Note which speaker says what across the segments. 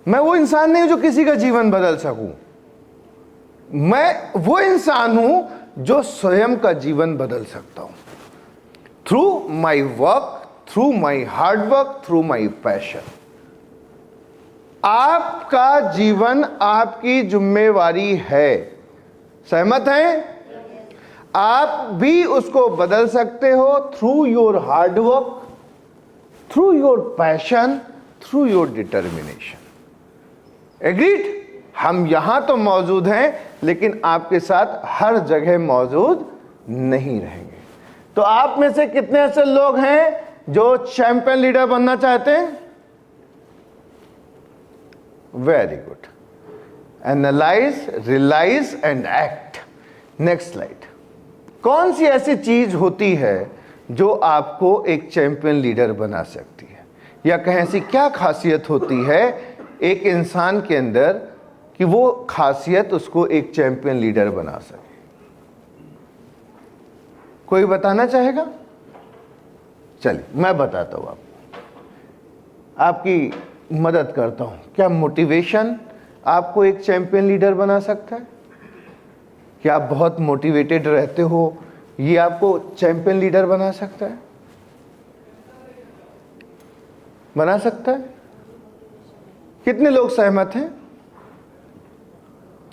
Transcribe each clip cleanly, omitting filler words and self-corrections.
Speaker 1: मैं वो इंसान नहीं हूं जो किसी का जीवन बदल सकूं। मैं वो इंसान हूं जो स्वयं का जीवन बदल सकता हूं, through my work, through my hard work, through my passion. आपका जीवन आपकी जिम्मेवारी है, सहमत हैं? आप भी उसको बदल सकते हो through your hard work, through your passion, through your determination. Agreed? हम यहां तो मौजूद हैं, लेकिन आपके साथ हर जगह मौजूद नहीं रहेंगे। तो आप में से कितने ऐसे लोग हैं जो चैंपियन लीडर बनना चाहते हैं? Very good. Analyse, realise and act. Next slide. कौन सी ऐसी चीज होती है जो आपको एक चैंपियन लीडर बना सकती है, या कहें ऐसी क्या खासियत होती है एक इंसान के अंदर कि वो खासियत उसको एक चैंपियन लीडर बना सके? कोई बताना चाहेगा? चलिए मैं बताता हूं आपको, आपकी मदद करता हूं। क्या मोटिवेशन आपको एक चैंपियन लीडर बना सकता है? क्या आप बहुत मोटिवेटेड रहते हो, ये आपको चैंपियन लीडर बना सकता है? बना सकता है? कितने लोग सहमत हैं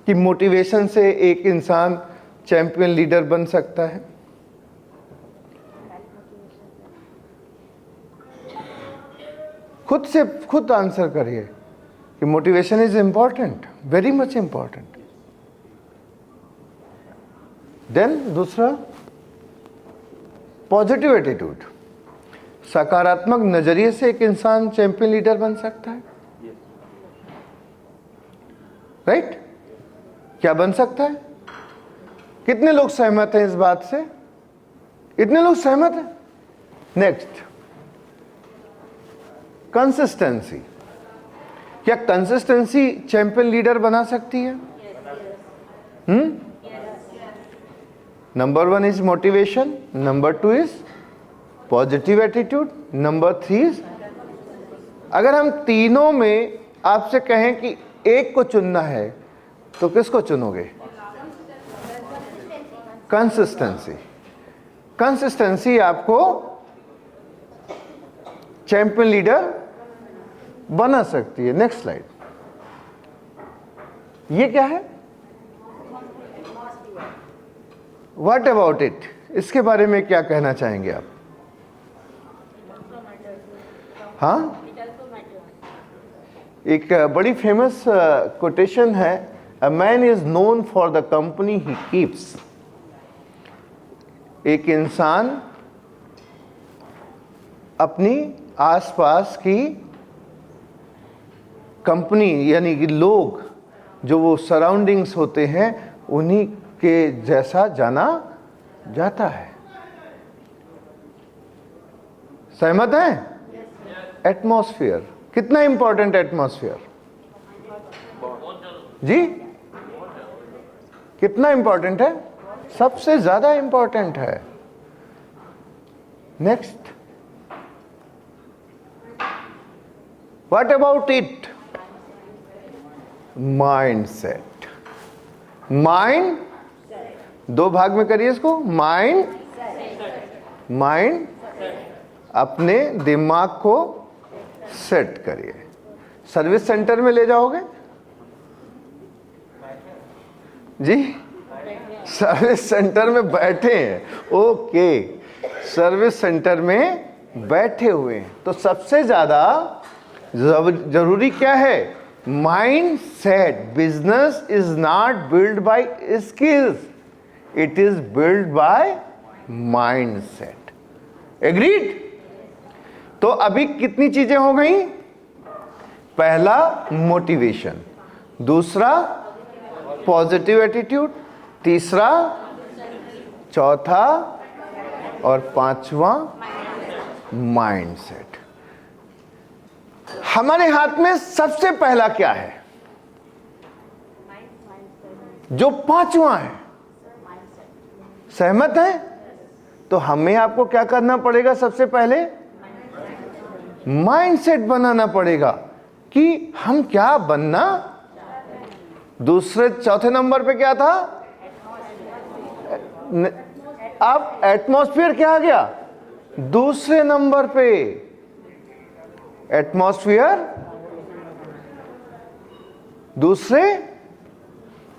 Speaker 1: कि मोटिवेशन से एक इंसान चैंपियन लीडर बन सकता है? खुद से खुद आंसर करिए कि motivation is important, very much important. Then दूसरा, पॉजिटिव एटीट्यूड। सकारात्मक नजरिए से एक इंसान चैंपियन लीडर बन सकता है, राइट? क्या बन सकता है? कितने लोग सहमत हैं इस बात से? इतने लोग सहमत हैं? Next, consistency. क्या कंसिस्टेंसी चैंपियन लीडर बना सकती है? Number 1 is motivation, number 2 is positive attitude, number 3 is, अगर हम तीनों में आपसे कहें कि एक को चुनना है तो किसको चुनोगे? कंसिस्टेंसी। कंसिस्टेंसी आपको चैंपियन लीडर बना सकती है। Next slide. ये क्या है? What about it? इसके बारे में क्या कहना चाहेंगे आप? हाँ, एक बड़ी फेमस कोटेशन है, a man is known for the company he keeps. एक इंसान अपनी आसपास की कंपनी, यानी कि लोग जो वो सराउंडिंग्स होते हैं, उन्हीं के जैसा जाना जाता है। सहमत हैं? एटमॉस्फेयर कितना इंपॉर्टेंट? एटमॉस्फेयर जी कितना इंपॉर्टेंट है? सबसे ज्यादा इंपॉर्टेंट है। Next, what about it? Mind set. Mind, दो भाग में करिए इसको। माइंड, अपने दिमाग को सेट करिए। सर्विस सेंटर में ले जाओगे जी? सर्विस सेंटर में बैठे हैं, ओके, सर्विस सेंटर में बैठे हुए हैं, तो सबसे ज्यादा जरूरी क्या है? Mind set. Business is not build by skills, it is build by mind set. Agreed? तो अभी कितनी चीजें हो गई? पहला मोटिवेशन, दूसरा पॉजिटिव एटीट्यूड, तीसरा, चौथा और पांचवा माइंड सेट। हमारे हाथ में सबसे पहला क्या है जो पांचवा है? सहमत है? तो हमें आपको क्या करना पड़ेगा? सबसे पहले माइंड सेट बनाना पड़ेगा। कि हम क्या बनना। दूसरे चौथे नंबर पे क्या था? अब एटमॉस्फेयर क्या आ गया दूसरे नंबर पे? एटमॉस्फेयर दूसरे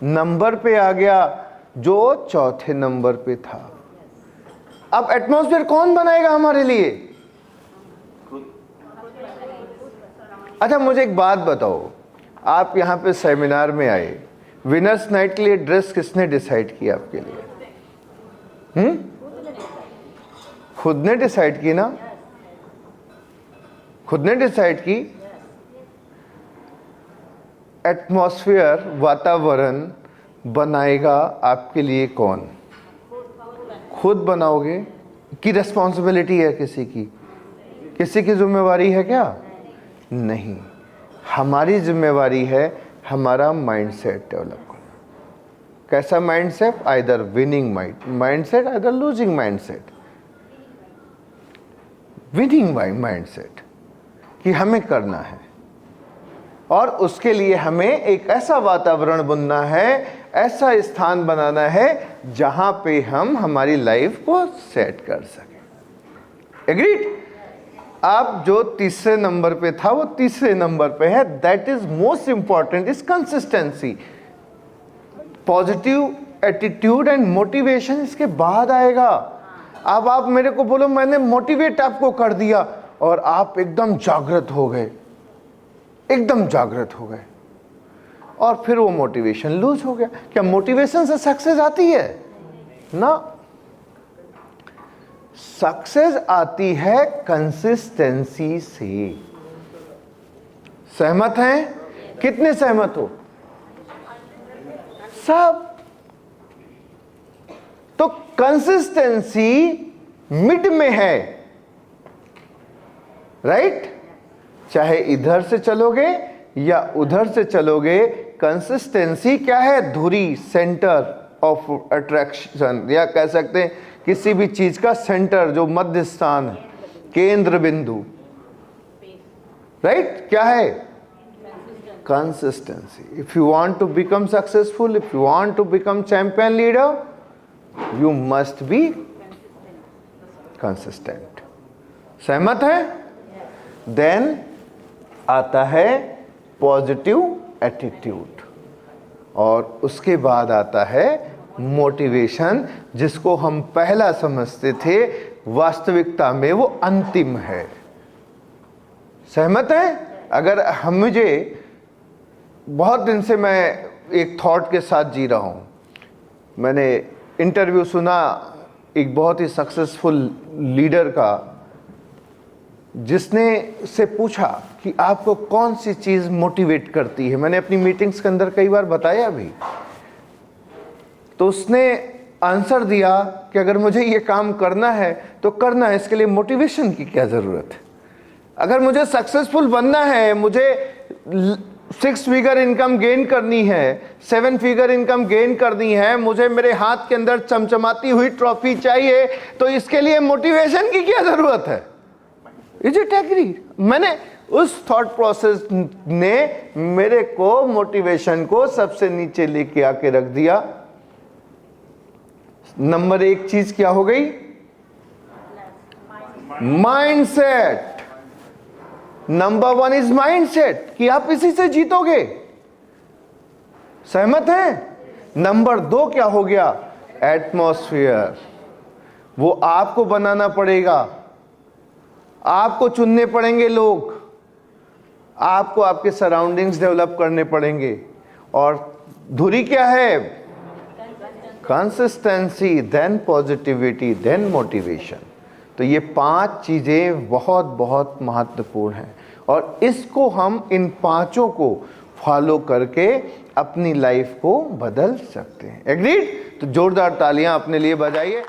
Speaker 1: नंबर पे आ गया, जो चौथे नंबर पे था। अब एटमॉस्फेयर कौन बनाएगा हमारे लिए? अच्छा, मुझे एक बात बताओ, आप यहां पे सेमिनार में आए, विनर्स नाइट के लिए ड्रेस किसने डिसाइड किया आपके लिए? खुद ने डिसाइड की ना? खुद ने डिसाइड की। एटमॉस्फेयर, वातावरण बनाएगा आपके लिए कौन? खुद बनाओगे कि रिस्पॉन्सिबिलिटी है किसी की? किसी की जिम्मेवारी है क्या? नहीं, हमारी जिम्मेवारी है हमारा माइंडसेट डेवलप करना। कैसा mindset? Either winning mindset, either losing mindset. Winning mindset कि हमें करना है, और उसके लिए हमें एक ऐसा वातावरण बुनना है, ऐसा स्थान बनाना है जहां पे हम हमारी लाइफ को सेट कर सकें। एग्रीड? आप जो तीसरे नंबर पे था वो तीसरे नंबर पे है। That is most important is consistency. Positive attitude and motivation इसके बाद आएगा। अब आप मेरे को बोलो मैंने मोटिवेट आपको कर दिया और आप एकदम जागृत हो गए, एकदम जागृत हो गए, और फिर वो मोटिवेशन लूज हो गया। क्या मोटिवेशन से सक्सेस आती है? ना, सक्सेस आती है कंसिस्टेंसी से। सहमत हैं? कितने सहमत हो? सब। तो कंसिस्टेंसी मिड में है, राइट? चाहे इधर से चलोगे या उधर से चलोगे, कंसिस्टेंसी क्या है? धुरी, सेंटर ऑफ अट्रैक्शन, या कह सकते हैं किसी भी चीज का सेंटर, जो मध्य स्थान है, केंद्र बिंदु, राइट? क्या है? Consistency. If you want to become successful, if you want to become champion leader, you must be consistent. सहमत है? देन आता है पॉजिटिव एटीट्यूड, और उसके बाद आता है मोटिवेशन, जिसको हम पहला समझते थे, वास्तविकता में वो अंतिम है। सहमत है? अगर हम, मुझे बहुत दिन से मैं एक थॉट के साथ जी रहा हूं। मैंने इंटरव्यू सुना एक बहुत ही सक्सेसफुल लीडर का, जिसने से पूछा कि आपको कौन सी चीज मोटिवेट करती है। मैंने अपनी मीटिंग्स के अंदर कई बार बताया भी। तो उसने आंसर दिया कि अगर मुझे ये काम करना है तो करना है, इसके लिए मोटिवेशन की क्या जरूरत है? अगर मुझे सक्सेसफुल बनना है, मुझे 6 फिगर इनकम गेन करनी है, 7 फिगर इनकम गेन करनी है, मुझे मेरे हाथ के अंदर चमचमाती हुई ट्रॉफी चाहिए, तो इसके लिए मोटिवेशन की क्या जरूरत है? Is it agree? मैंने उस थॉट प्रोसेस ने मेरे को मोटिवेशन को सबसे नीचे लेके आके रख दिया। नंबर 1 चीज क्या हो गई? माइंडसेट। नंबर 1 इज माइंडसेट कि आप इसी से जीतोगे। सहमत हैं? नंबर 2 क्या हो गया? एटमॉस्फेयर। वो आपको बनाना पड़ेगा, आपको चुनने पड़ेंगे लोग, आपको आपके सराउंडिंग्स डेवलप करने पड़ेंगे। और धुरी क्या है? Consistency, then positivity, then motivation. तो ये 5 चीजें बहुत बहुत महत्वपूर्ण हैं, और इसको हम, इन 5 को फॉलो करके अपनी लाइफ को बदल सकते हैं। एग्रीड? तो जोरदार तालियां अपने लिए बजाइए।